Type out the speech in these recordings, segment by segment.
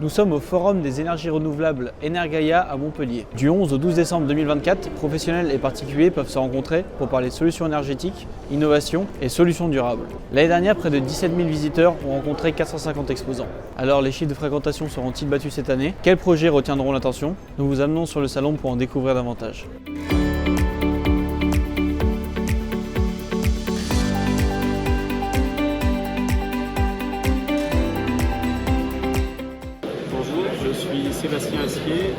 Nous sommes au Forum des énergies renouvelables Energaia à Montpellier. Du 11 au 12 décembre 2024, professionnels et particuliers peuvent se rencontrer pour parler solutions énergétiques, innovation et solutions durables. L'année dernière, près de 17 000 visiteurs ont rencontré 450 exposants. Alors les chiffres de fréquentation seront-ils battus cette année? Quels projets retiendront l'attention? Nous vous amenons sur le salon pour en découvrir davantage. Bonjour, je suis Sébastien Assier,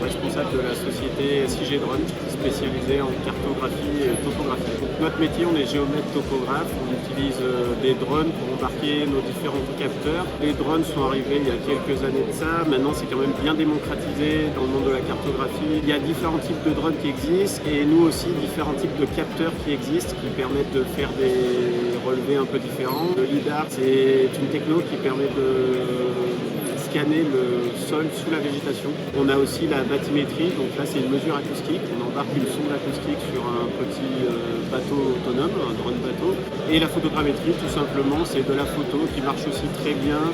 responsable de la société SIG Drone, spécialisée en cartographie et topographie. Donc, notre métier, on est géomètre topographe, on utilise des drones pour embarquer nos différents capteurs. Les drones sont arrivés il y a quelques années de ça, maintenant c'est quand même bien démocratisé dans le monde de la cartographie. Il y a différents types de drones qui existent et nous aussi différents types de capteurs qui existent qui permettent de faire des relevés un peu différents. Le LIDAR, c'est une techno qui permet de scanner le sol sous la végétation. On a aussi la bathymétrie, donc là c'est une mesure acoustique. On embarque une sonde acoustique sur un petit bateau autonome, un drone bateau. Et la photogrammétrie, tout simplement, c'est de la photo qui marche aussi très bien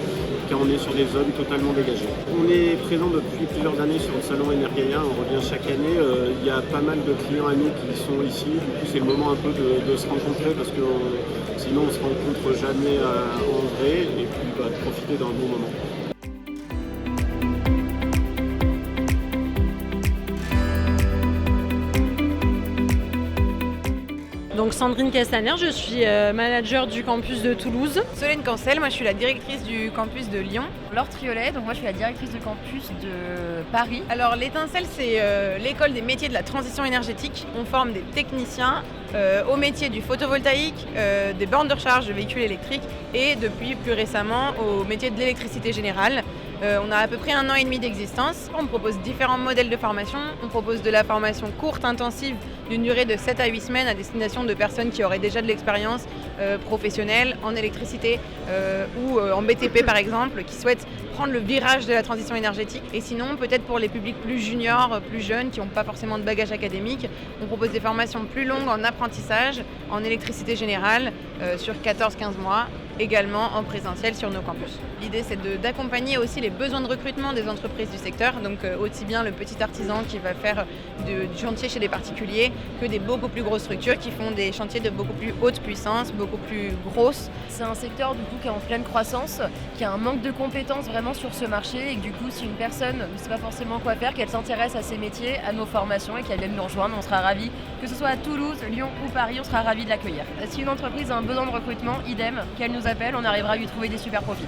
quand on est sur des zones totalement dégagées. On est présent depuis plusieurs années sur le salon Energaia, on revient chaque année. Il y a pas mal de clients à nous qui sont ici. Du coup, c'est le moment un peu de se rencontrer parce que sinon on se rencontre jamais en vrai et puis de profiter d'un bon moment. Donc Sandrine Castaner, je suis manager du campus de Toulouse. Solène Cancel, moi je suis la directrice du campus de Lyon. Laure Triolet, donc moi je suis la directrice du campus de Paris. Alors l'Étincelle, c'est l'école des métiers de la transition énergétique. On forme des techniciens au métier du photovoltaïque, des bornes de recharge de véhicules électriques et depuis plus récemment au métier de l'électricité générale. On a à peu près 1 an et demi d'existence. On propose différents modèles de formation. On propose de la formation courte, intensive, d'une durée de 7 à 8 semaines à destination de personnes qui auraient déjà de l'expérience professionnelle en électricité ou en BTP par exemple, qui souhaitent prendre le virage de la transition énergétique. Et sinon, peut-être pour les publics plus juniors, plus jeunes, qui n'ont pas forcément de bagage académique, on propose des formations plus longues en apprentissage, en électricité générale, sur 14-15 mois, également en présentiel sur nos campus. L'idée, c'est d'accompagner aussi les besoins de recrutement des entreprises du secteur, donc aussi bien le petit artisan qui va faire du chantier chez des particuliers que des beaucoup plus grosses structures qui font des chantiers de beaucoup plus haute puissance, beaucoup plus grosses. C'est un secteur du coup qui est en pleine croissance, qui a un manque de compétences vraiment sur ce marché et que du coup si une personne ne sait pas forcément quoi faire, qu'elle s'intéresse à ces métiers, à nos formations et qu'elle vienne nous rejoindre, on sera ravis. Que ce soit à Toulouse, Lyon ou Paris, on sera ravis de l'accueillir. Si une entreprise a un besoin de recrutement, idem, qu'elle nous appelle, on arrivera à lui trouver des super profils.